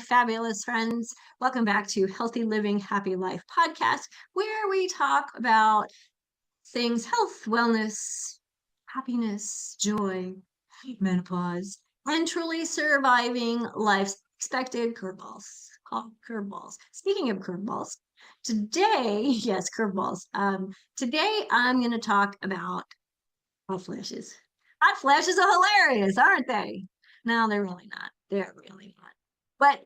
fabulous friends. Welcome back to Healthy Living, Happy Life podcast, where we talk about things health, wellness, happiness, joy, menopause, and truly surviving life's expected curveballs. Called curveballs. Speaking of curveballs, today, yes, curveballs. Today I'm going to talk about hot flashes. Hot flashes are hilarious, aren't they? No, they're really not. They're really not. But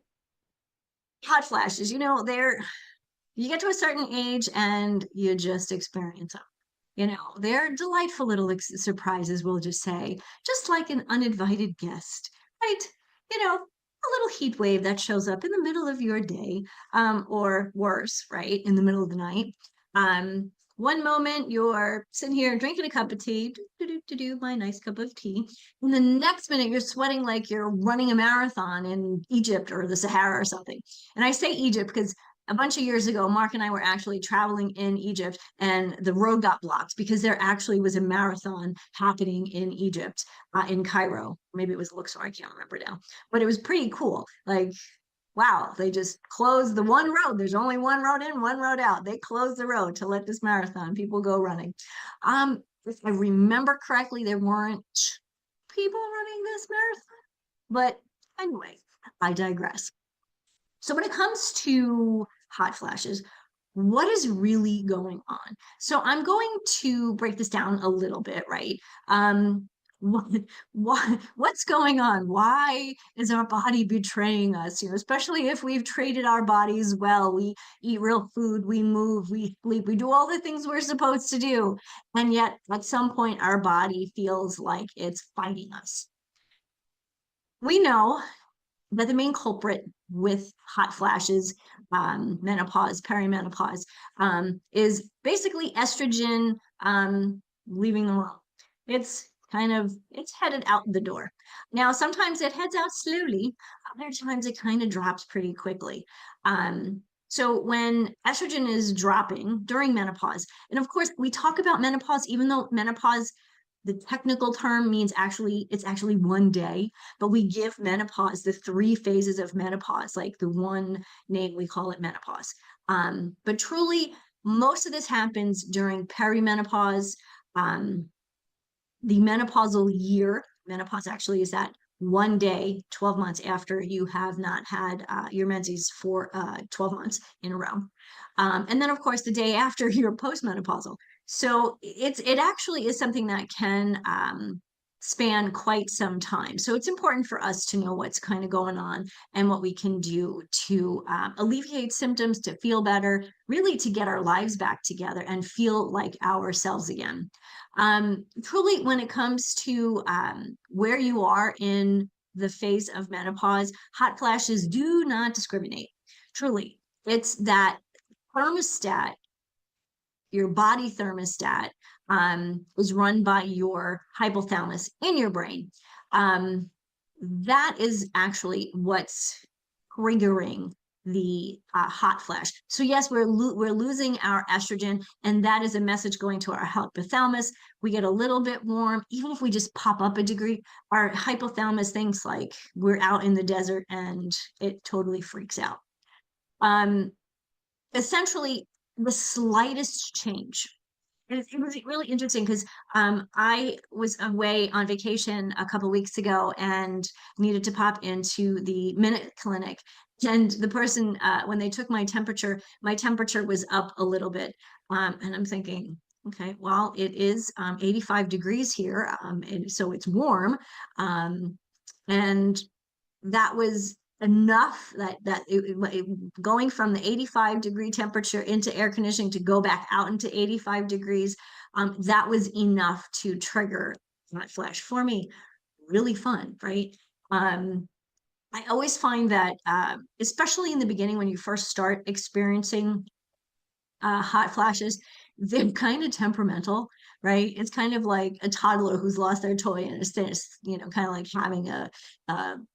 hot flashes, you get to a certain age and you just experience them. They're delightful little surprises, we'll just say, just like an uninvited guest, right? A little heat wave that shows up in the middle of your day, or worse, right? In the middle of the night. One moment you're sitting here drinking a cup of tea, my nice cup of tea. And the next minute you're sweating like you're running a marathon in Egypt or the Sahara or something. And I say Egypt because a bunch of years ago, Mark and I were actually traveling in Egypt and the road got blocked because there actually was a marathon happening in Egypt, in Cairo. Maybe it was Luxor, I can't remember now. But it was pretty cool. Like, wow, they just closed the one road. There's only one road in, one road out. They closed the road to let this marathon people go running. If I remember correctly, there weren't people running this marathon. But anyway, I digress. So when it comes to hot flashes, what is really going on? So I'm going to break this down a little bit, right? What's going on? Why is our body betraying us? Especially if we've treated our bodies well, we eat real food, we move, we sleep, we do all the things we're supposed to do. And yet at some point, our body feels like it's fighting us. We know that the main culprit with hot flashes, menopause, perimenopause, is basically estrogen leaving the room. It's headed out the door. Now, sometimes it heads out slowly. Other times it kind of drops pretty quickly. So when estrogen is dropping during menopause, and of course we talk about menopause, even though menopause, the technical term means it's actually one day, but we give menopause the 3 phases of menopause, like the one name we call it menopause. But truly, most of this happens during perimenopause. The menopausal year, menopause actually is that one day, 12 months after you have not had your menses for 12 months in a row. And then, of course, the day after you're postmenopausal. So it actually is something that can span quite some time. So it's important for us to know what's kind of going on and what we can do to alleviate symptoms, to feel better, really to get our lives back together and feel like ourselves again. Truly, when it comes to where you are in the phase of menopause, hot flashes do not discriminate. Truly, it's that thermostat, your body thermostat, is run by your hypothalamus in your brain. That is actually what's triggering the hot flash. So yes, we're losing our estrogen, and that is a message going to our hypothalamus. We get a little bit warm, even if we just pop up a degree. Our hypothalamus thinks like we're out in the desert, and it totally freaks out. Essentially, the slightest change. And it was really interesting because I was away on vacation a couple of weeks ago and needed to pop into the Minute Clinic. And the person, when they took my temperature was up a little bit. And I'm thinking, okay, well, it is 85 degrees here. And so it's warm. And that was enough that going from the 85 degree temperature into air conditioning to go back out into 85 degrees, that was enough to trigger hot flash for me. Really fun, right? I always find that, especially in the beginning when you first start experiencing hot flashes, they're kind of temperamental, right? It's kind of like a toddler who's lost their toy and is kind of like having a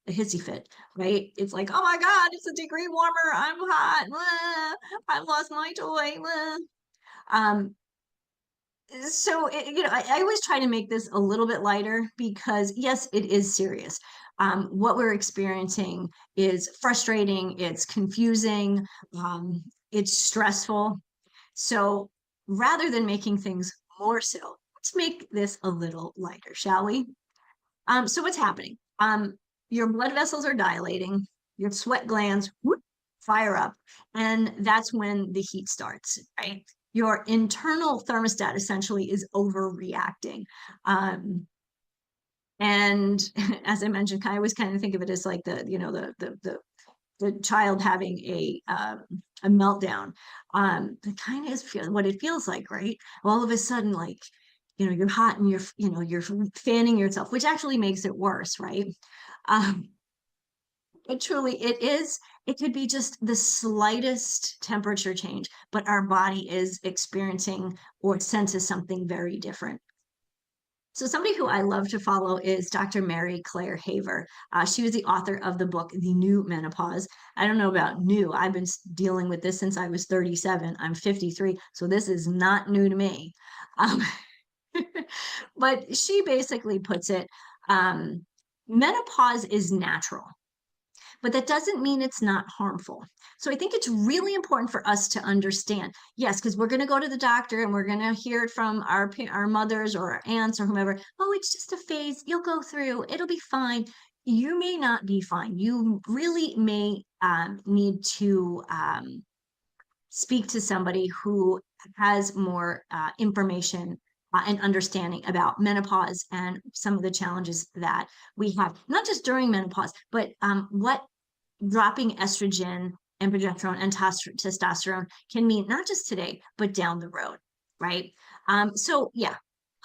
hissy fit, right? It's like, oh my God, it's a degree warmer. I'm hot. I've lost my toy. So, I always try to make this a little bit lighter because, yes, it is serious. What we're experiencing is frustrating, it's confusing, it's stressful. So, rather than making things more so, let's make this a little lighter, shall we? So what's happening? Your blood vessels are dilating, your sweat glands whoop, fire up, and that's when the heat starts, right? Your internal thermostat essentially is overreacting. Um, and as I mentioned, I always kind of think of it as like the child having a meltdown. It kind of is what it feels like, right? All of a sudden, like, you're hot and you're fanning yourself, which actually makes it worse, right? Um, but truly, it could be just the slightest temperature change, but our body is experiencing or senses something very different. So somebody who I love to follow is Dr. Mary Claire Haver. She was the author of the book, The New Menopause. I don't know about new. I've been dealing with this since I was 37. I'm 53, so this is not new to me. Um, but she basically puts it, menopause is natural, but that doesn't mean it's not harmful. So I think it's really important for us to understand. Yes, because we're going to go to the doctor and we're going to hear it from our mothers or our aunts or whomever. Oh, it's just a phase. You'll go through. It'll be fine. You may not be fine. You really may need to speak to somebody who has more information and understanding about menopause and some of the challenges that we have, not just during menopause, but what dropping estrogen and progesterone and testosterone can mean not just today, but down the road, right? So, yeah,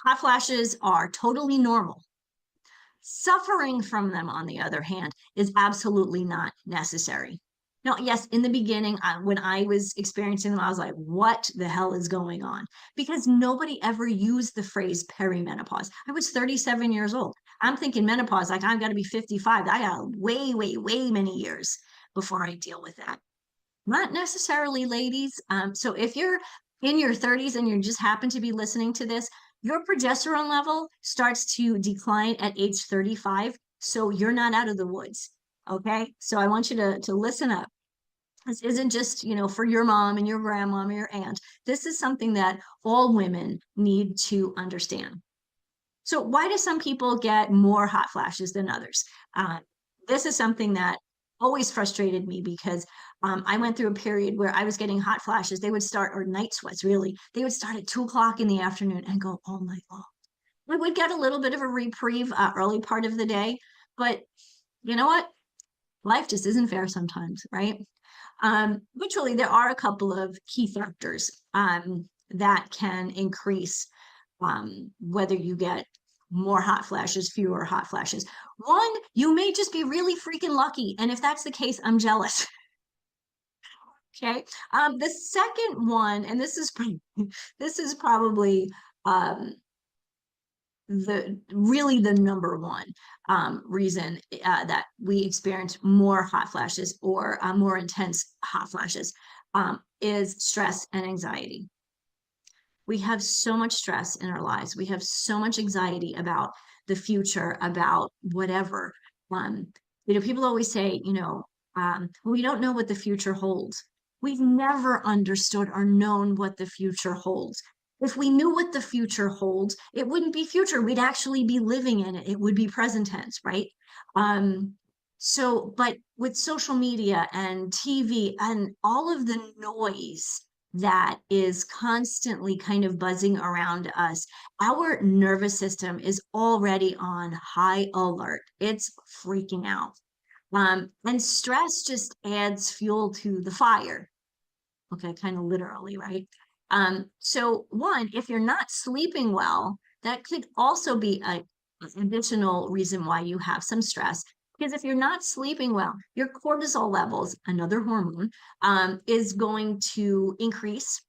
hot flashes are totally normal. Suffering from them, on the other hand, is absolutely not necessary. Now, yes, in the beginning, when I was experiencing them, I was like, what the hell is going on? Because nobody ever used the phrase perimenopause. I was 37 years old. I'm thinking menopause, like I've got to be 55. I got way, way, way many years before I deal with that. Not necessarily, ladies. So if you're in your 30s and you just happen to be listening to this, your progesterone level starts to decline at age 35. So you're not out of the woods. Okay. So I want you to listen up. This isn't just, for your mom and your grandmom or your aunt. This is something that all women need to understand. So why do some people get more hot flashes than others? This is something that always frustrated me because I went through a period where I was getting hot flashes. They would start, or night sweats, really. They would start at 2 o'clock in the afternoon and go all night long. We would get a little bit of a reprieve early part of the day, but you know what? Life just isn't fair sometimes, right? But truly, there are a couple of key factors that can increase whether you get more hot flashes, fewer hot flashes. One, you may just be really freaking lucky. And if that's the case, I'm jealous. Okay. The second one, and this is probably um, the number one reason that we experience more hot flashes or more intense hot flashes is stress and anxiety. We have so much stress in our lives. We have so much anxiety about the future, about whatever. Um, People always say, we don't know what the future holds. We've never understood or known what the future holds. If we knew what the future holds, it wouldn't be future. We'd actually be living in it. It would be present tense, right? Um, but with social media and TV and all of the noise that is constantly kind of buzzing around us, our nervous system is already on high alert. It's freaking out. And stress just adds fuel to the fire. Okay, kind of literally, right? So one, if you're not sleeping well, that could also be an additional reason why you have some stress. Because if you're not sleeping well, your cortisol levels, another hormone, is going to increase.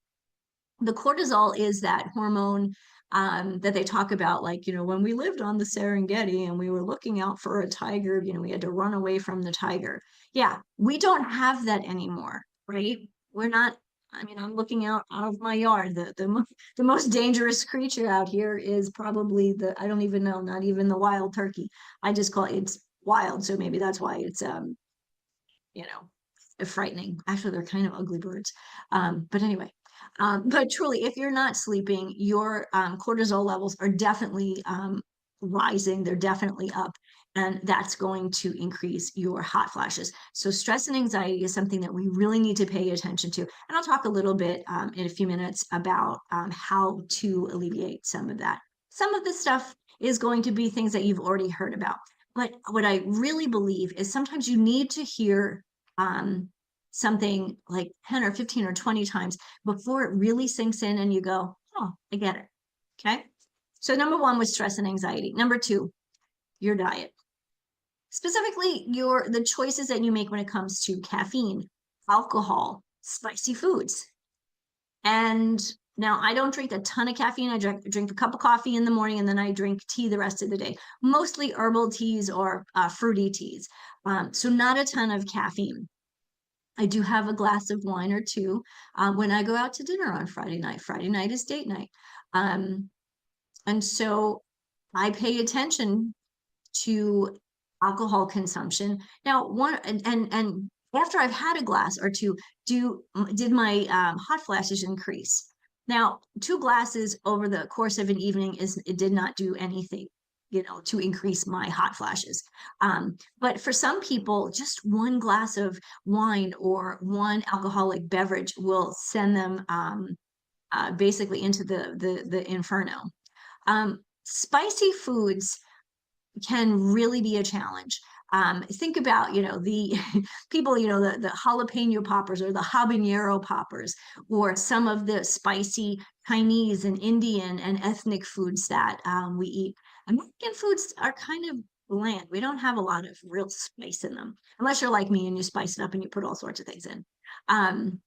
The cortisol is that hormone that they talk about, like, when we lived on the Serengeti and we were looking out for a tiger, we had to run away from the tiger. Yeah, we don't have that anymore, right? We're not I mean, I'm looking out of my yard. The most dangerous creature out here is probably I don't even know, not even the wild turkey. I just call it's wild, so maybe that's why it's you know, frightening. Actually, they're kind of ugly birds. But anyway, but truly, if you're not sleeping, your cortisol levels are definitely rising. They're definitely up. And that's going to increase your hot flashes. So, stress and anxiety is something that we really need to pay attention to. And I'll talk a little bit in a few minutes about how to alleviate some of that. Some of this stuff is going to be things that you've already heard about. But what I really believe is sometimes you need to hear um, something like 10 or 15 or 20 times before it really sinks in and you go, oh, I get it. Okay. So number one was stress and anxiety. Number two, your diet. Specifically, the choices that you make when it comes to caffeine, alcohol, spicy foods. And now I don't drink a ton of caffeine. I drink a cup of coffee in the morning and then I drink tea the rest of the day, mostly herbal teas or fruity teas. So not a ton of caffeine. I do have a glass of wine or two when I go out to dinner on Friday night. Friday night is date night. Um, and so I pay attention to alcohol consumption. Now, and after I've had a glass or two, did my hot flashes increase? Now, two glasses over the course of an evening it did not do anything, you know, to increase my hot flashes. But for some people, just one glass of wine or one alcoholic beverage will send them basically into the inferno. Spicy foods can really be a challenge. Think about, you know, the people, you know, the jalapeno poppers or the habanero poppers, or some of the spicy Chinese and Indian and ethnic foods that we eat. American foods are kind of bland. We don't have a lot of real spice in them, unless you're like me and you spice it up and you put all sorts of things in. Um,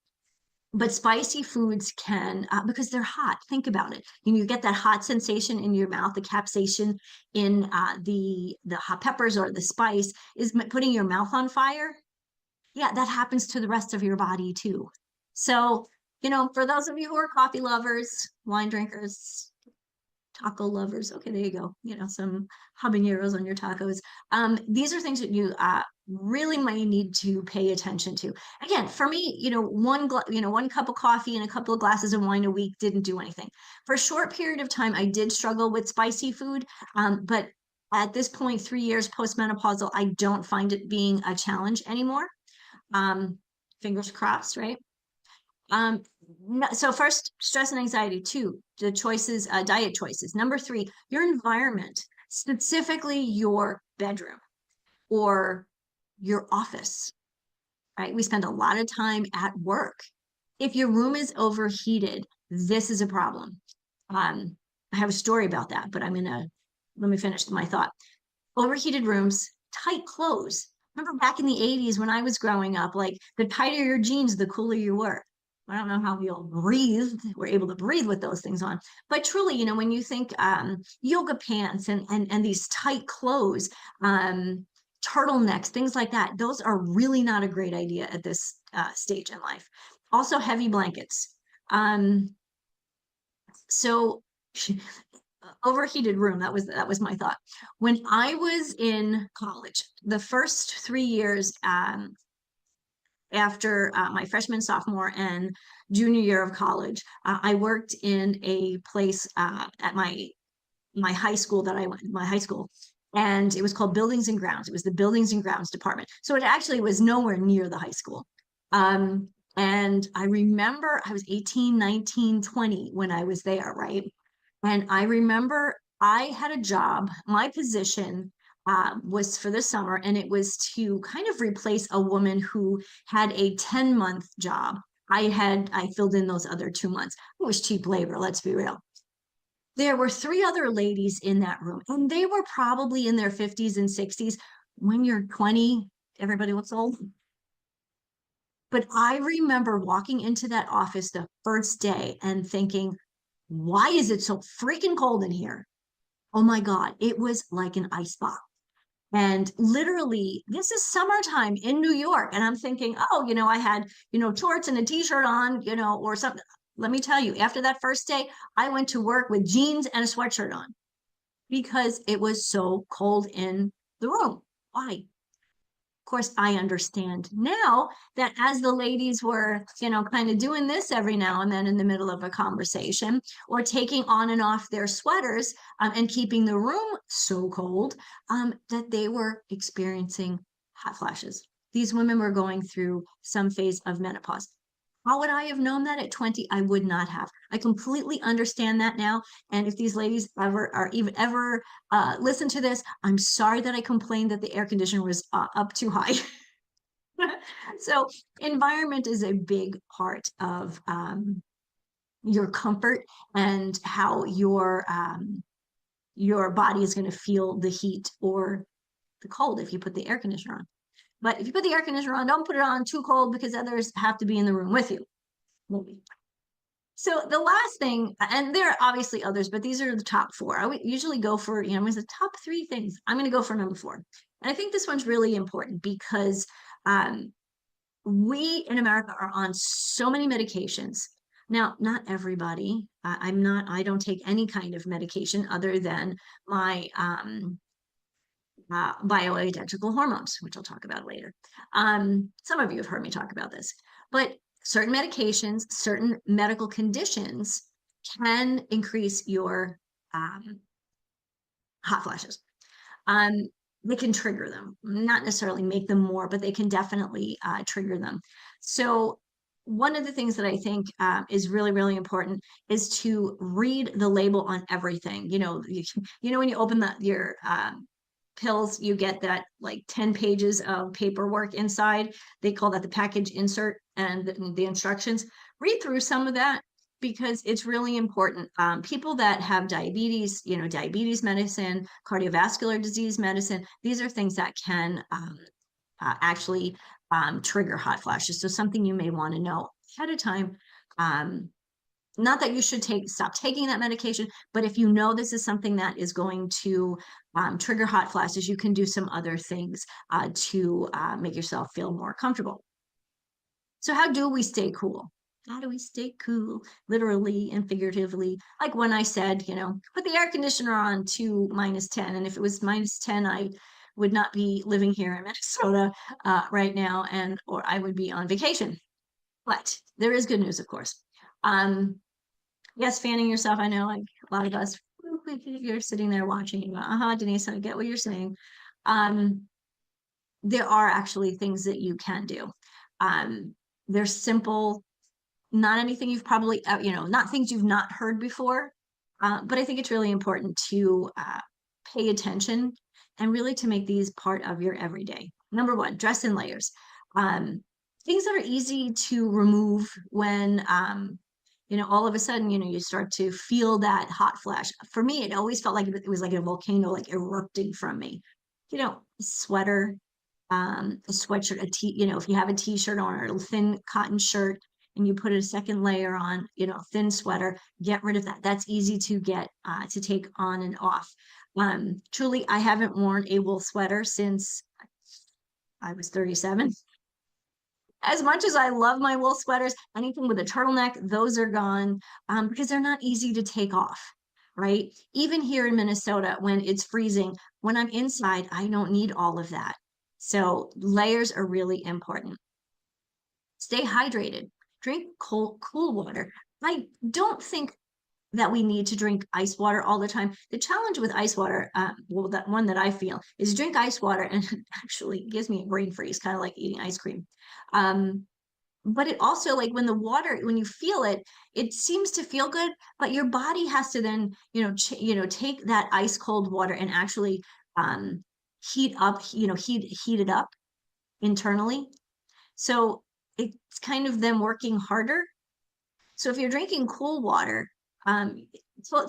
but spicy foods can because they're hot. Think about it. You get that hot sensation in your mouth. The capsaicin in the hot peppers or the spice is putting your mouth on fire. Yeah, that happens to the rest of your body too. So, you know, for those of you who are coffee lovers, wine drinkers, taco lovers. Okay, there you go. You know, some habaneros on your tacos. These are things that you really might need to pay attention to. Again, for me, you know, one cup of coffee and a couple of glasses of wine a week didn't do anything. For a short period of time, I did struggle with spicy food, but at this point, 3 years postmenopausal, I don't find it being a challenge anymore. Um, Fingers crossed, right? Um, so first, stress and anxiety. Two, the choices, diet choices. Number three, your environment, specifically your bedroom or your office, right? We spend a lot of time at work. If your room is overheated, this is a problem. I have a story about that, but let me finish my thought. Overheated rooms, tight clothes. Remember back in the 80s when I was growing up, like the tighter your jeans, the cooler you were. I don't know how we all breathed, we're able to breathe with those things on. But truly, you know, when you think yoga pants and these tight clothes, turtlenecks, things like that, those are really not a great idea at this stage in life. Also, heavy blankets. So overheated room, that was my thought. When I was in college, the first 3 years after my freshman, sophomore, and junior year of college, I worked in a place at my high school that I went, my high school, and it was called Buildings and Grounds. It was the Buildings and Grounds department. So it actually was nowhere near the high school. And I remember I was 18, 19, 20 when I was there, right? And I remember I had a job, my position was for the summer, and it was to kind of replace a woman who had a 10-month job. I filled in those other 2 months. It was cheap labor, let's be real. There were three other ladies in that room, and they were probably in their 50s and 60s. When you're 20, everybody looks old. But I remember walking into that office the first day and thinking, why is it so freaking cold in here? Oh my God, it was like an ice box. And literally, this is summertime in New York. And I'm thinking, oh, I had, shorts and a t-shirt on, or something. Let me tell you, after that first day, I went to work with jeans and a sweatshirt on because it was so cold in the room. Why? Of course, I understand now that as the ladies were, kind of doing this every now and then in the middle of a conversation or taking on and off their sweaters and keeping the room so cold that they were experiencing hot flashes. These women were going through some phase of menopause. How would I have known that at 20? I would not have. I completely understand that now. And if these ladies ever listen to this, I'm sorry that I complained that the air conditioner was up too high. So environment is a big part of your comfort and how your body is going to feel the heat or the cold if you put the air conditioner on. But if you put the air conditioner on, don't put it on too cold because others have to be in the room with you. Maybe. So the last thing, and there are obviously others, but these are the top four. I would usually go for, with the top three things. I'm going to go for number four. And I think this one's really important because we in America are on so many medications. Now, not everybody. I don't take any kind of medication other than my bioidentical hormones, which I'll talk about later. Some of you have heard me talk about this, but certain medications, certain medical conditions can increase your hot flashes. They can trigger them, not necessarily make them more, but they can definitely trigger them. So one of the things that I think is really, really important is to read the label on everything. When you open your pills, you get that like 10 pages of paperwork inside. They call that the package insert and the instructions. Read through some of that because it's really important. People that have diabetes, diabetes medicine, cardiovascular disease medicine, these are things that can actually trigger hot flashes. So something you may want to know ahead of time. Not that you should stop taking that medication, but if you know this is something that is going to trigger hot flashes, you can do some other things to make yourself feel more comfortable. So how do we stay cool? How do we stay cool, literally and figuratively? Like when I said, put the air conditioner on to -10. And if it was -10, I would not be living here in Minnesota right now, or I would be on vacation. But there is good news, of course. Yes, fanning yourself. I know, like a lot of us, you're sitting there watching, Denise, I get what you're saying. There are actually things that you can do. They're simple, not anything you've probably, not things you've not heard before. But I think it's really important to pay attention and really to make these part of your everyday. Number one, dress in layers. Things that are easy to remove when all of a sudden, you start to feel that hot flash. For me, it always felt like it was like a volcano, like erupting from me. Sweater, a sweatshirt, if you have a t-shirt on or a thin cotton shirt and you put a second layer on, thin sweater, get rid of that. That's easy to get, to take on and off. Truly, I haven't worn a wool sweater since I was 37. As much as I love my wool sweaters, anything with a turtleneck, those are gone because they're not easy to take off, right? Even here in Minnesota, when it's freezing, when I'm inside, I don't need all of that. So layers are really important. Stay hydrated. Drink cool water. I don't think that we need to drink ice water all the time. The challenge with ice water, that one that I feel is drink ice water and it actually gives me a brain freeze, kind of like eating ice cream. But it also, like when you feel it, it seems to feel good, but your body has to then, take that ice cold water and actually heat it up internally. So it's kind of them working harder. So if you're drinking cool water, so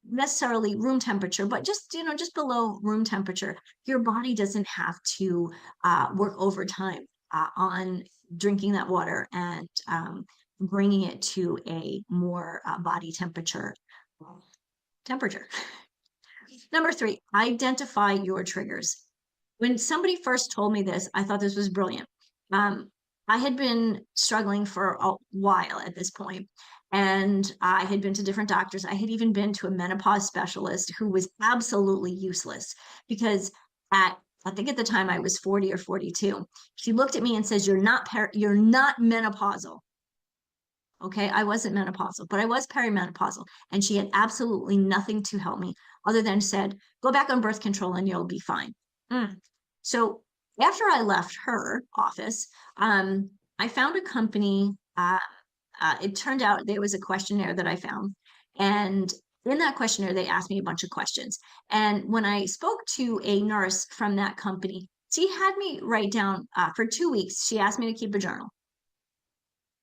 necessarily room temperature, but just below room temperature, your body doesn't have to work overtime on drinking that water and bringing it to a more body temperature. Number three, identify your triggers. When somebody first told me this, I thought this was brilliant. Um, I had been struggling for a while at this point, and I had been to different doctors. I had even been to a menopause specialist who was absolutely useless because at I think at the time I was 40 or 42. She looked at me and says, you're not menopausal." Okay, I wasn't menopausal, but I was perimenopausal, and she had absolutely nothing to help me other than said, "Go back on birth control and you'll be fine." Mm. So after I left her office, I found a company. It turned out there was a questionnaire that I found, and in that questionnaire, they asked me a bunch of questions. And when I spoke to a nurse from that company, she had me write down for 2 weeks. She asked me to keep a journal.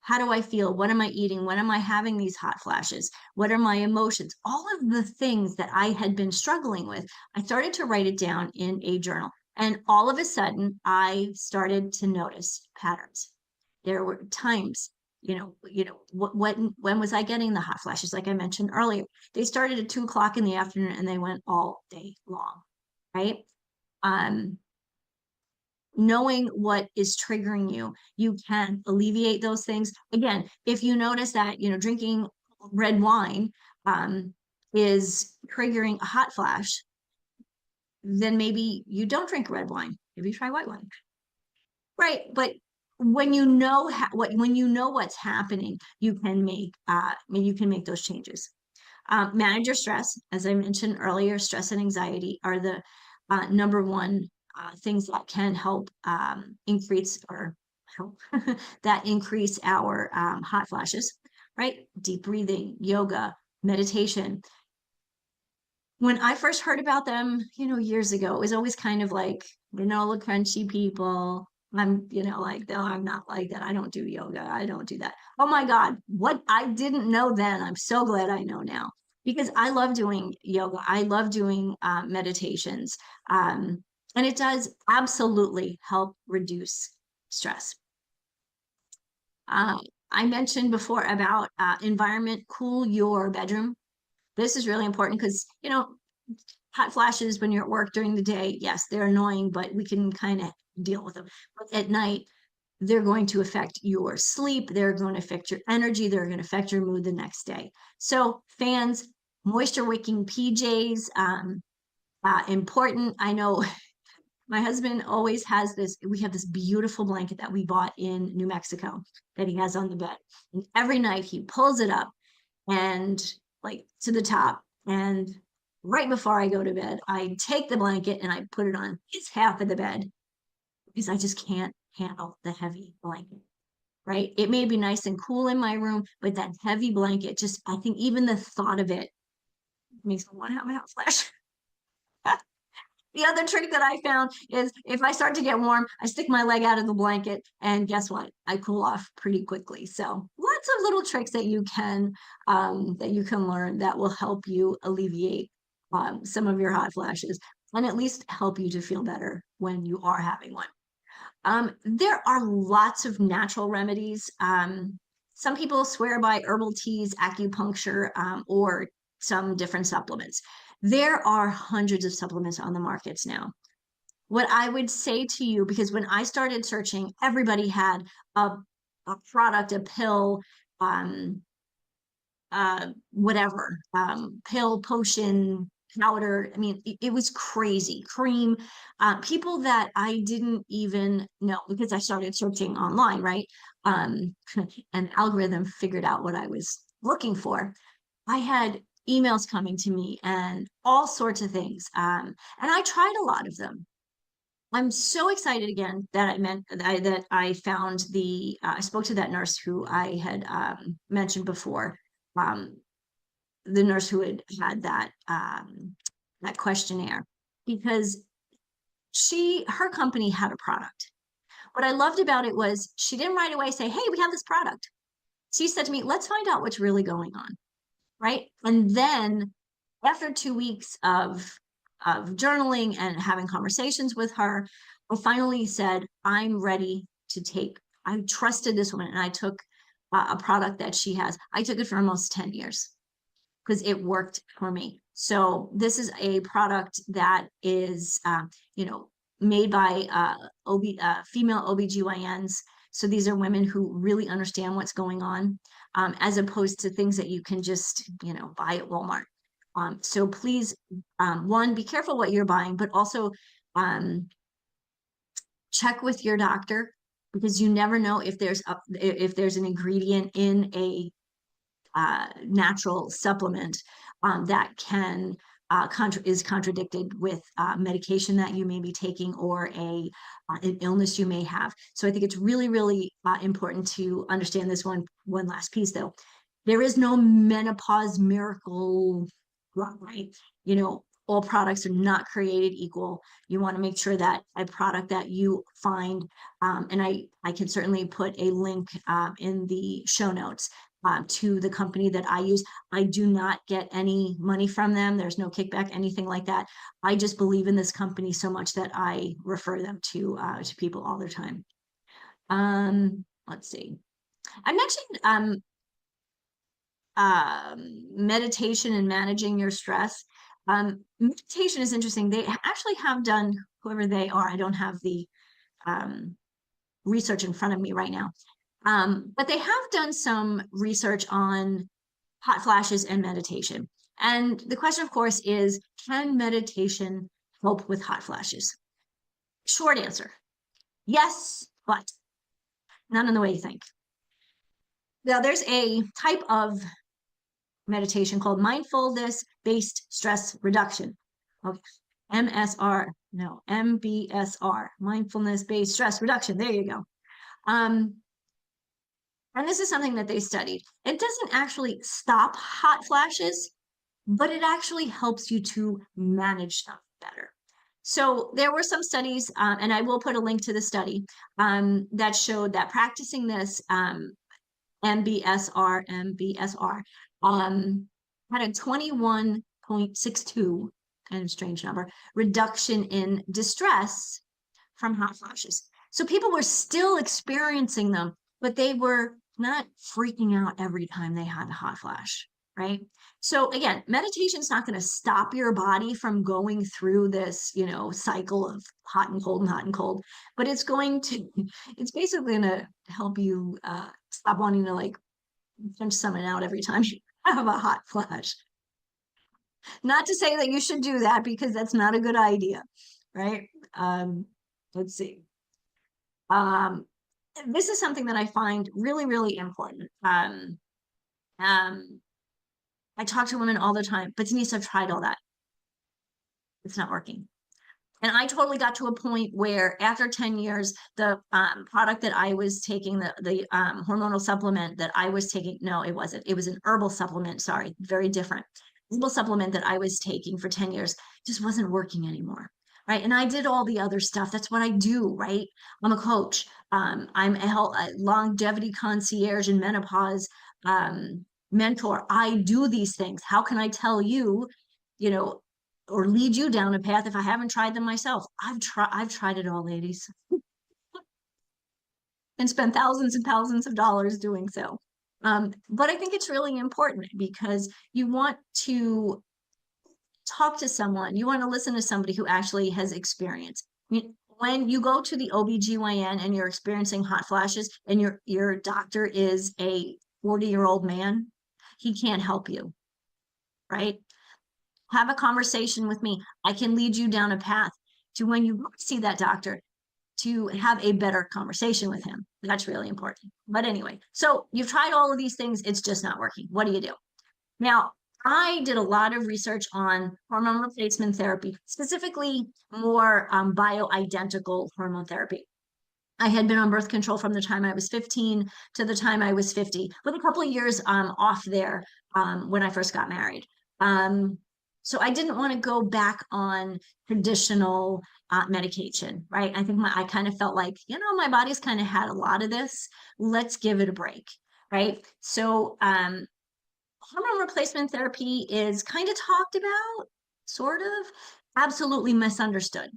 How do I feel? What am I eating? When am I having these hot flashes? What are my emotions? All of the things that I had been struggling with, I started to write it down in a journal. And all of a sudden, I started to notice patterns. There were times, when was I getting the hot flashes? Like I mentioned earlier, they started at 2 o'clock in the afternoon and they went all day long, right? Um, Knowing what is triggering you, you can alleviate those things. Again, if you notice that, drinking red wine is triggering a hot flash, then maybe you don't drink red wine. Maybe you try white wine. Right. But when you know when you know what's happening, you can make those changes. Manage your stress. As I mentioned earlier, stress and anxiety are the number one things that can help increase or help that increase our hot flashes, right? Deep breathing, yoga, meditation. When I first heard about them, years ago, it was always kind of like granola crunchy people. Like, no, I'm not like that. I don't do yoga. I don't do that. Oh my God, what I didn't know then, I'm so glad I know now because I love doing yoga. I love doing meditations. And it does absolutely help reduce stress. Uh, I mentioned before about environment, cool your bedroom. This is really important because, hot flashes when you're at work during the day, yes, they're annoying, but we can kind of deal with them. But at night, they're going to affect your sleep. They're going to affect your energy. They're going to affect your mood the next day. So fans, moisture wicking PJs, important. I know my husband always has this. We have this beautiful blanket that we bought in New Mexico that he has on the bed. And every night he pulls it up and like to the top. And right before I go to bed, I take the blanket and I put it on his half of the bed because I just can't handle the heavy blanket. Right. It may be nice and cool in my room, but that heavy blanket, just I think even the thought of it makes me want to have a hot flash. The other trick that I found is if I start to get warm, I stick my leg out of the blanket, and guess what? I cool off pretty quickly. So lots of little tricks that you can learn that will help you alleviate some of your hot flashes and at least help you to feel better when you are having one. There are lots of natural remedies. Some people swear by herbal teas, acupuncture, or some different supplements. There are hundreds of supplements on the markets now. What I would say to you, because when I started searching, everybody had a product, a pill, um, whatever, pill, potion, powder. I mean, it was crazy. Cream, people that I didn't even know because I started searching online, right? An algorithm figured out what I was looking for. I had emails coming to me and all sorts of things. And I tried a lot of them. I'm so excited again that I found I spoke to that nurse who I had mentioned before, um, the nurse who had that questionnaire, because her company had a product. What I loved about it was she didn't right away say, "Hey, we have this product." She said to me, "Let's find out what's really going on." Right. And then after 2 weeks of journaling and having conversations with her, I finally said, I'm ready to take, I trusted this woman and I took a product that she has. I took it for almost 10 years because it worked for me. So this is a product that is, made by female OBGYNs. So these are women who really understand what's going on, as opposed to things that you can just, buy at Walmart. So please, one, be careful what you're buying, but also check with your doctor, because you never know if there's an ingredient in a natural supplement that can is contradicted with medication that you may be taking, or an illness you may have. So I think it's really, really important to understand this one last piece, though. There is no menopause miracle, right? All products are not created equal. You want to make sure that a product that you find, and I can certainly put a link in the show notes to the company that I use. I do not get any money from them. There's no kickback, anything like that. I just believe in this company so much that I refer them to people all the time. Let's see. I mentioned meditation and managing your stress. Meditation is interesting. They actually have done, whoever they are, I don't have the research in front of me right now. But they have done some research on hot flashes and meditation. And the question, of course, is, can meditation help with hot flashes? Short answer, yes, but not in the way you think. Now, there's a type of meditation called mindfulness-based stress reduction. Okay. MBSR, mindfulness-based stress reduction. There you go. And this is something that they studied. It doesn't actually stop hot flashes, but it actually helps you to manage them better. So there were some studies, and I will put a link to the study, that showed that practicing this MBSR had a 21.62, kind of strange number, reduction in distress from hot flashes. So people were still experiencing them, but they were not freaking out every time they had a hot flash, right? So again, meditation is not going to stop your body from going through this, cycle of hot and cold and hot and cold, but it's basically going to help you stop wanting to punch someone out every time you have a hot flash. Not to say that you should do that, because that's not a good idea, right? Let's see. This is something that I find really, really important. I talk to women all the time, but Denise, I've tried all that. It's not working. And I totally got to a point where after 10 years, the product that I was taking, the hormonal supplement that I was taking, no, it wasn't. It was an herbal supplement. Sorry, very different. Herbal supplement that I was taking for 10 years just wasn't working anymore. Right. And I did all the other stuff. That's what I do. Right. I'm a coach. I'm a longevity concierge and menopause mentor. I do these things. How can I tell you, or lead you down a path if I haven't tried them myself? I've tried it all, ladies, and spent thousands and thousands of dollars doing so. But I think it's really important, because you want to talk to someone, you want to listen to somebody who actually has experience. When you go to the OBGYN and you're experiencing hot flashes, and your doctor is a 40-year-old man, he can't help you, right? Have a conversation with me. I can lead you down a path to, when you see that doctor, to have a better conversation with him. That's really important. But anyway, so you've tried all of these things. It's just not working. What do you do? Now, I did a lot of research on hormone replacement therapy, specifically more bioidentical hormone therapy. I had been on birth control from the time I was 15 to the time I was 50, with a couple of years off there when I first got married. So I didn't want to go back on traditional medication, right? I think I kind of felt like, my body's kind of had a lot of this. Let's give it a break, right? So hormone replacement therapy is kind of talked about, sort of, absolutely misunderstood.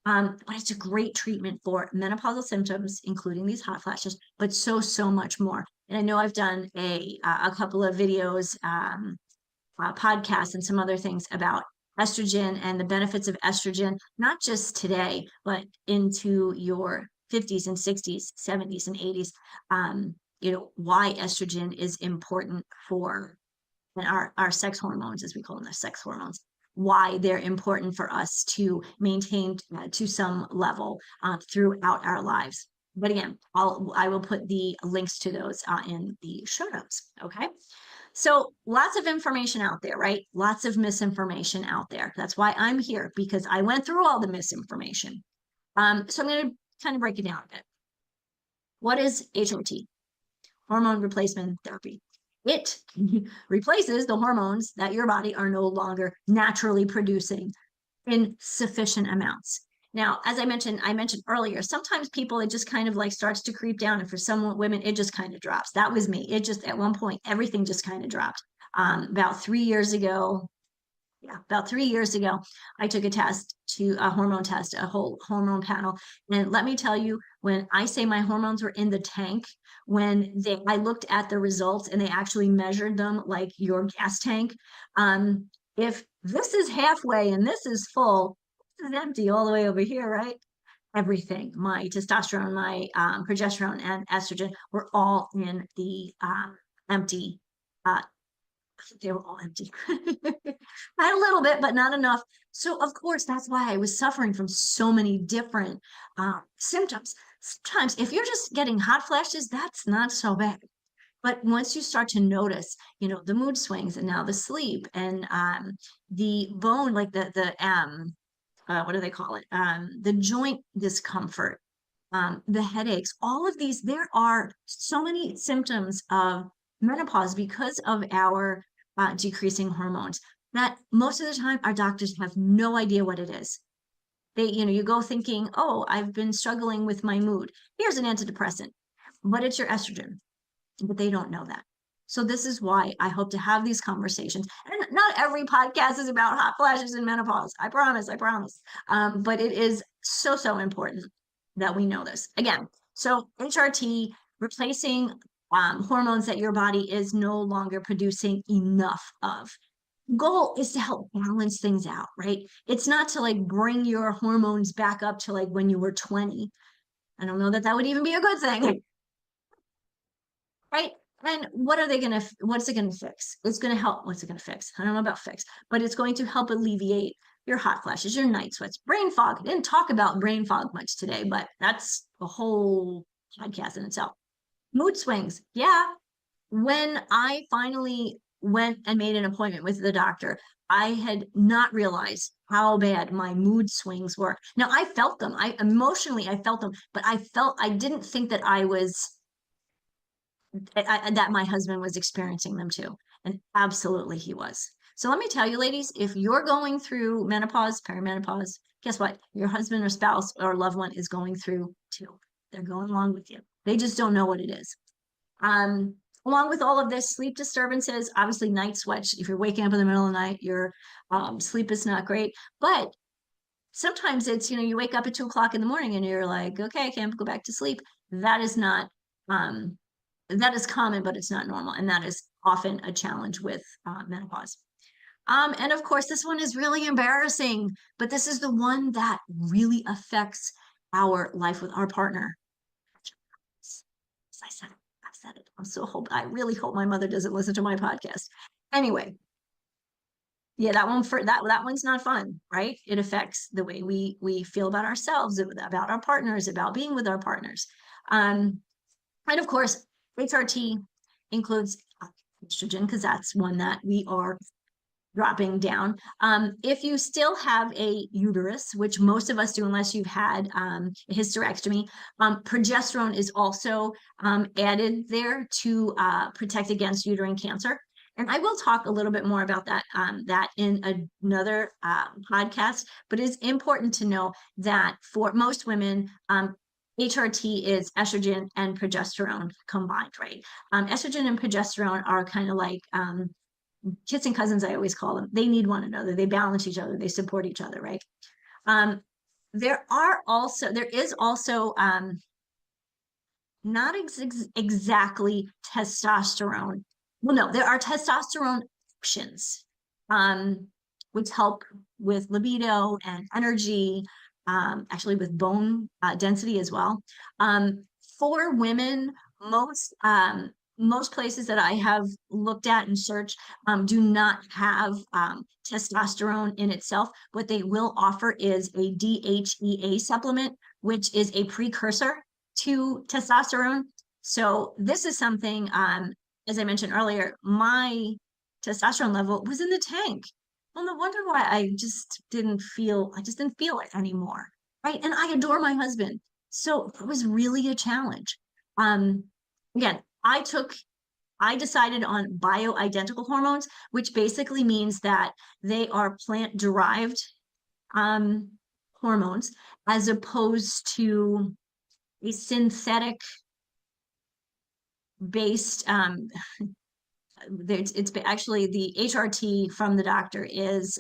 But it's a great treatment for menopausal symptoms, including these hot flashes, but so much more. And I know I've done a couple of videos, podcasts, and some other things about estrogen and the benefits of estrogen, not just today, but into your 50s and 60s, 70s and 80s. Why estrogen is important for our sex hormones, as we call them, the sex hormones, why they're important for us to maintain to some level throughout our lives. But again, I will put the links to those in the show notes. Okay. So lots of information out there, right? Lots of misinformation out there. That's why I'm here, because I went through all the misinformation. So I'm going to kind of break it down a bit. What is HRT? Hormone Replacement Therapy. It replaces the hormones that your body are no longer naturally producing in sufficient amounts. Now, as I mentioned earlier, sometimes people, it just kind of like starts to creep down. And for some women, it just kind of drops. That was me. It just, at one point, everything just kind of dropped. About 3 years ago, I took a hormone test, a whole hormone panel. And let me tell you, when I say my hormones were in the tank, I looked at the results and they actually measured them like your gas tank. If this is halfway and this is full, this is empty all the way over here, right? Everything, my testosterone, my progesterone, and estrogen were all in the empty. They were all empty. I had a little bit, but not enough. So, of course, that's why I was suffering from so many different symptoms. Sometimes, if you're just getting hot flashes, that's not so bad. But once you start to notice, the mood swings and now the sleep and the bone, like what do they call it? The joint discomfort, the headaches, all of these, there are so many symptoms of menopause because of our decreasing hormones that most of the time our doctors have no idea what it is. You go thinking, oh, I've been struggling with my mood. Here's an antidepressant, but it's your estrogen. But they don't know that. So this is why I hope to have these conversations. And not every podcast is about hot flashes and menopause. I promise. But it is so, so important that we know this. Again, so HRT, replacing hormones that your body is no longer producing enough of. Goal is to help balance things out, right? It's not to like bring your hormones back up to like when you were 20. I don't know that would even be a good thing. Right? And what's it gonna fix? It's gonna help. What's it gonna fix? I don't know about fix, but it's going to help alleviate your hot flashes, your night sweats, brain fog. I didn't talk about brain fog much today, but that's a whole podcast in itself. Mood swings. Yeah. When I finally went and made an appointment with the doctor, I had not realized how bad my mood swings were. Now I felt them. I felt them, but I didn't think that that my husband was experiencing them too. And absolutely he was. So let me tell you, ladies, if you're going through menopause, perimenopause, guess what? Your husband or spouse or loved one is going through too. They're going along with you. They just don't know what it is. Along with all of this, sleep disturbances, obviously night sweats. If you're waking up in the middle of the night, your sleep is not great. But sometimes it's, you wake up at 2 o'clock in the morning and you're like, okay, I can't go back to sleep. That is common, but it's not normal. And that is often a challenge with menopause. And of course, this one is really embarrassing, but this is the one that really affects our life with our partner. I said it. I really hope my mother doesn't listen to my podcast. Anyway, yeah, that one's not fun, right? It affects the way we feel about ourselves, about our partners, about being with our partners. And of course, HRT includes estrogen because that's one that we are dropping down. If you still have a uterus, which most of us do unless you've had a hysterectomy, progesterone is also added there to protect against uterine cancer. And I will talk a little bit more about that in another podcast, but it's important to know that for most women, HRT is estrogen and progesterone combined, right? Estrogen and progesterone are kind of like kissing cousins, I always call them. They need one another. They balance each other. They support each other, right? There is also not exactly testosterone. Well, no, there are testosterone options, which help with libido and energy, actually with bone density as well. For women, most most places that I have looked at and searched do not have testosterone in itself. What they will offer is a DHEA supplement, which is a precursor to testosterone. So this is something, as I mentioned earlier, my testosterone level was in the tank. Well, no wonder why I just didn't feel it anymore, right? And I adore my husband. So it was really a challenge. Um, Again, I decided on bioidentical hormones, which basically means that they are plant-derived um, hormones as opposed to a synthetic based it's actually the HRT from the doctor is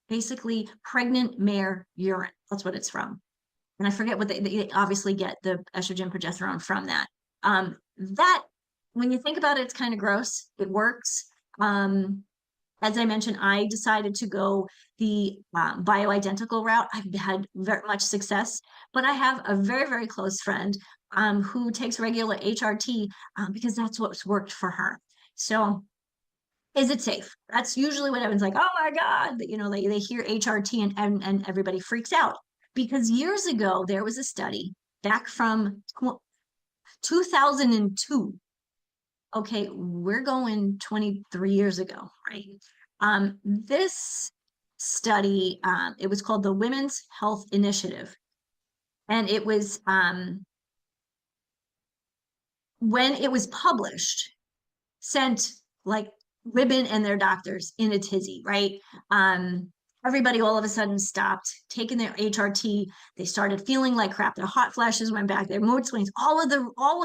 basically pregnant mare urine. That's what it's from. And I forget what they obviously get the estrogen progesterone from that. That, when you think about it, it's kind of gross. It works. As I mentioned, I decided to go the bioidentical route. I've had very much success, but I have a very, very close friend who takes regular HRT because that's what's worked for her. So is it safe? That's usually what everyone's like, oh my God, you know, they hear HRT and everybody freaks out. Because years ago, there was a study back from 2002. Okay, we're going 23 years ago, right? This study, it was called the Women's Health Initiative. And it was, when it was published, sent like women and their doctors in a tizzy, right? Everybody all of a sudden stopped taking their HRT. They started feeling like crap. Their hot flashes went back. Their mood swings, all of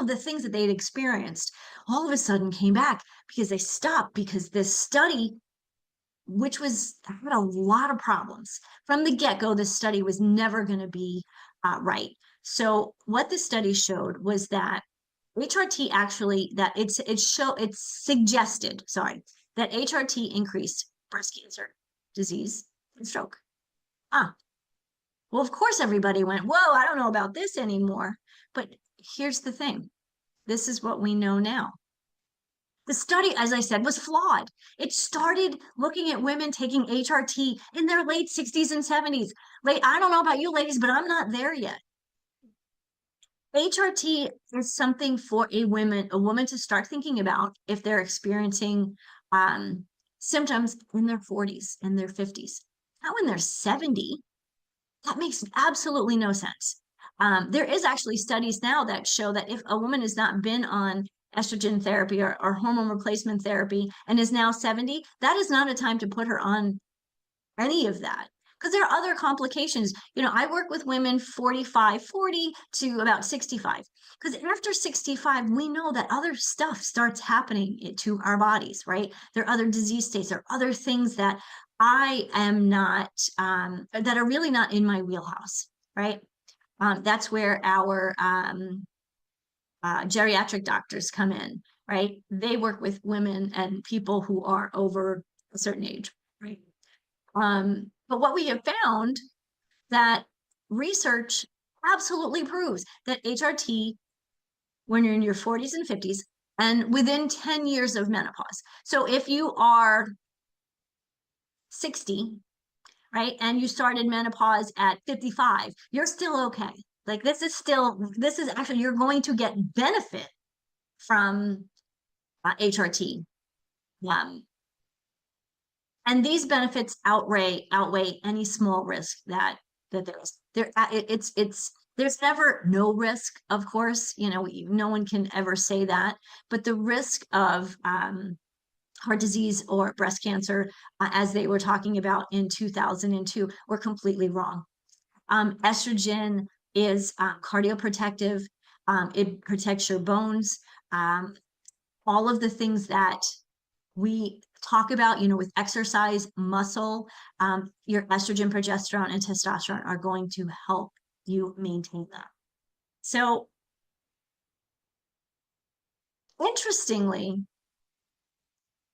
the things that they'd experienced, all of a sudden came back because they stopped because this study, which had a lot of problems from the get-go, this study was never going to be right. So what the study showed was that HRT actually it suggested, sorry, that HRT increased breast cancer, disease, and stroke. Ah, well, of course everybody went, whoa, I don't know about this anymore. But here's the thing. This is what we know now. The study, as I said, was flawed. It started looking at women taking HRT in their late 60s and 70s. I don't know about you ladies, but I'm not there yet. HRT is something for a woman to start thinking about if they're experiencing symptoms in their 40s and their 50s. Not when they're 70. That makes absolutely no sense. There is actually studies now that show that if a woman has not been on estrogen therapy or hormone replacement therapy and is now 70, that is not a time to put her on any of that because there are other complications. You know, I work with women 45, 40 to about 65 because after 65, we know that other stuff starts happening to our bodies, right? There are other disease states, there are other things that I am not, that are really not in my wheelhouse, right? That's where our geriatric doctors come in, right? They work with women and people who are over a certain age, right? But what we have found that research absolutely proves that HRT, when you're in your 40s and 50s, and within 10 years of menopause. So if you are 60, right, and you started menopause at 55, you're still okay. Like this is actually, you're going to get benefit from HRT. And these benefits outweigh any small risk that there's never no risk, of course, you know, no one can ever say that, but the risk of heart disease or breast cancer, as they were talking about in 2002, were completely wrong. Estrogen is cardioprotective. It protects your bones. All of the things that we talk about, you know, with exercise, muscle, your estrogen, progesterone, and testosterone are going to help you maintain that. So interestingly,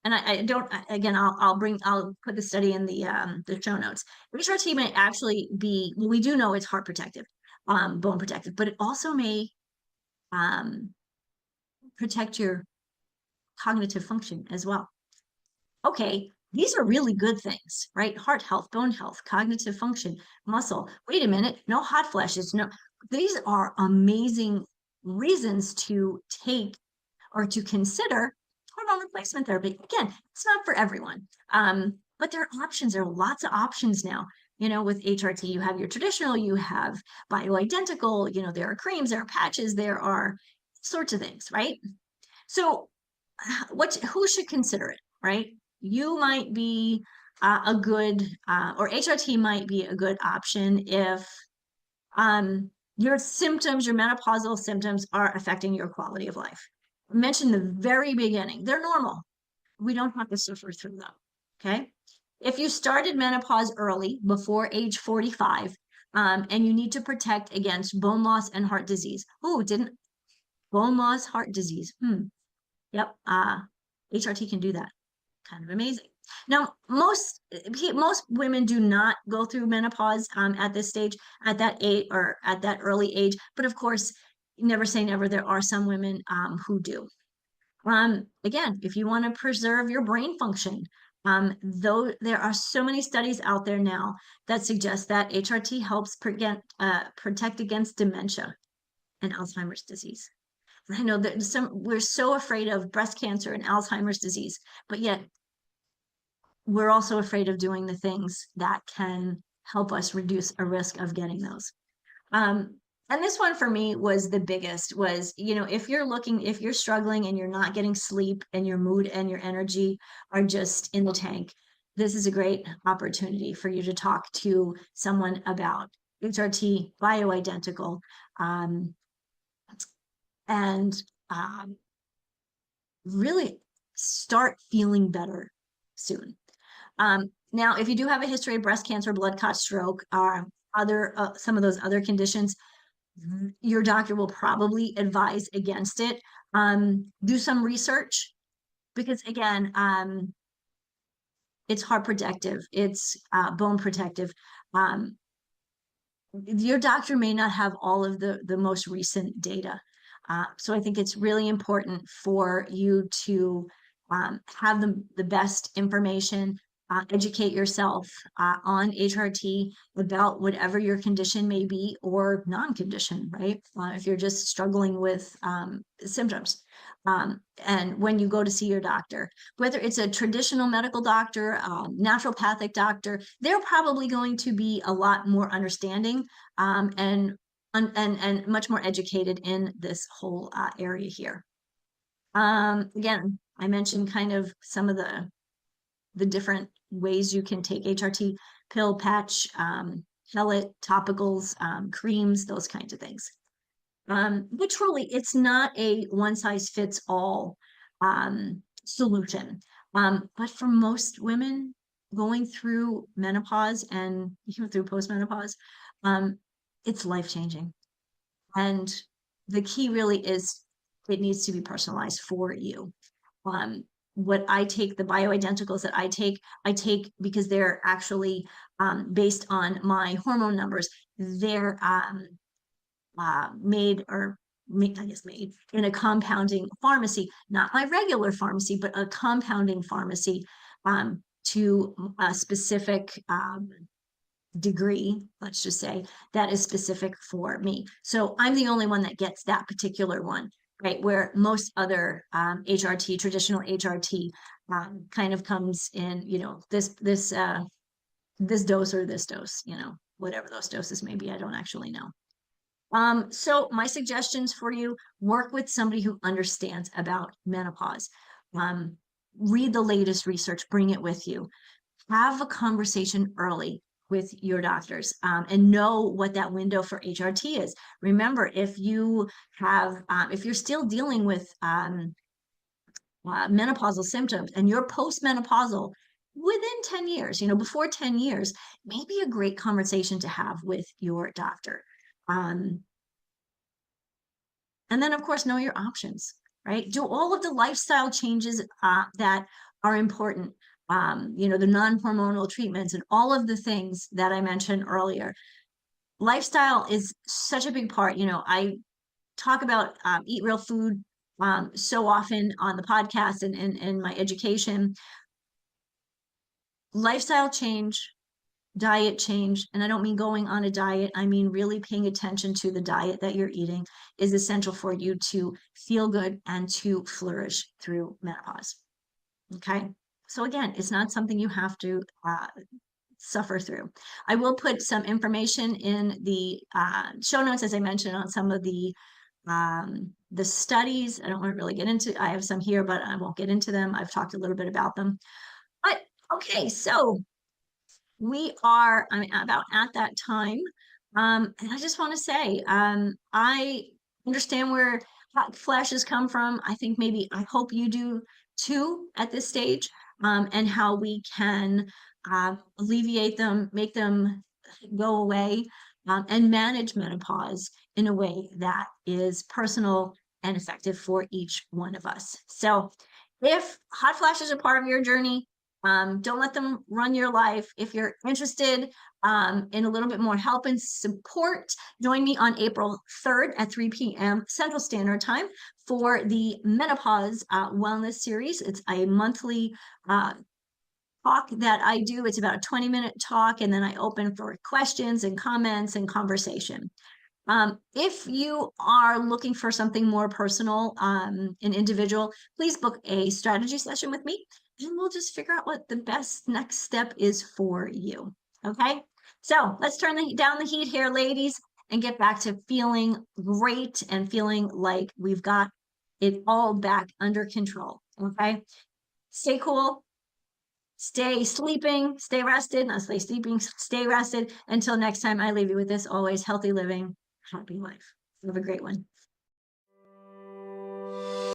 and I don't, again, I'll put the study in the show notes. HRT may actually be, well, we do know it's heart protective, bone protective, but it also may um, protect your cognitive function as well. Okay, these are really good things, right? Heart health, bone health, cognitive function, muscle. Wait a minute, no hot flashes. No, these are amazing reasons to take or to consider hormone replacement therapy. Again, it's not for everyone, but there are options. There are lots of options now. You know, with HRT, you have your traditional, you have bioidentical, you know, there are creams, there are patches, there are sorts of things, right? So who should consider it, right? You might be a good, or HRT might be a good option if your symptoms, your menopausal symptoms are affecting your quality of life. I mentioned the very beginning, they're normal. We don't have to suffer through them, okay? If you started menopause early, before age 45, and you need to protect against bone loss and heart disease. Oh, didn't bone loss, heart disease. Yep. HRT can do that. Kind of amazing. Now, most women do not go through menopause at this stage, at that age, or at that early age. But of course, never say never. There are some women who do. Again, if you want to preserve your brain function, though there are so many studies out there now that suggest that HRT helps protect against dementia and Alzheimer's disease. I know that we're so afraid of breast cancer and Alzheimer's disease, but yet we're also afraid of doing the things that can help us reduce a risk of getting those. And this one for me was the biggest was, you know, if you're struggling and you're not getting sleep and your mood and your energy are just in the tank, this is a great opportunity for you to talk to someone about HRT, bioidentical, and really start feeling better soon. Now, if you do have a history of breast cancer, blood clot, stroke, or some of those other conditions, your doctor will probably advise against it. Do some research because, again, it's heart protective, it's bone protective. Your doctor may not have all of the most recent data. So I think it's really important for you to have the best information, educate yourself on HRT about whatever your condition may be or non-condition, right? If you're just struggling with symptoms. And when you go to see your doctor, whether it's a traditional medical doctor, naturopathic doctor, they're probably going to be a lot more understanding and much more educated in this whole area here. Again, I mentioned kind of some of the different ways you can take HRT: pill, patch, pellet, topicals, creams, those kinds of things. But truly, it's not a one-size-fits-all solution. But for most women going through menopause and even through postmenopause, it's life-changing. And the key really is it needs to be personalized for you. What I take, the bioidenticals that I take because they're actually based on my hormone numbers. They're made in a compounding pharmacy, not my regular pharmacy, but a compounding pharmacy to a specific degree, let's just say, that is specific for me. So I'm the only one that gets that particular one, right? Where most other HRT, traditional HRT, kind of comes in, you know, this dose or this dose, you know, whatever those doses may be, I don't actually know. So my suggestions for you: work with somebody who understands about menopause. Read the latest research, bring it with you. Have a conversation early with your doctors and know what that window for HRT is. Remember, if you have, if you're still dealing with menopausal symptoms and you're postmenopausal within 10 years, you know, before 10 years, maybe a great conversation to have with your doctor. And then, of course, know your options, right? Do all of the lifestyle changes that are important. The non-hormonal treatments and all of the things that I mentioned earlier. Lifestyle is such a big part. I talk about eat real food so often on the podcast and in my education. Lifestyle change, diet change, and I don't mean going on a diet, I mean really paying attention to the diet that you're eating is essential for you to feel good and to flourish through menopause. Okay. So again, it's not something you have to suffer through. I will put some information in the show notes, as I mentioned, on some of the studies. I don't want to really get into, I have some here, but I won't get into them. I've talked a little bit about them. But okay, so we are about at that time. And I just want to say, I understand where hot flashes come from. I hope you do too at this stage, and how we can alleviate them, make them go away, and manage menopause in a way that is personal and effective for each one of us. So if hot flashes are part of your journey, don't let them run your life. If you're interested in a little bit more help and support, join me on April 3rd at 3 p.m. Central Standard Time for the Menopause Wellness Series. It's a monthly talk that I do. It's about a 20-minute talk, and then I open for questions and comments and conversation. If you are looking for something more personal and individual, please book a strategy session with me, and we'll just figure out what the best next step is for you. Okay, so let's turn down the heat here, ladies, and get back to feeling great and feeling like we've got it all back under control. Okay, stay cool, stay sleeping, stay rested, not stay sleeping, stay rested. Until next time, I leave you with this: always healthy living, happy life. Have a great one.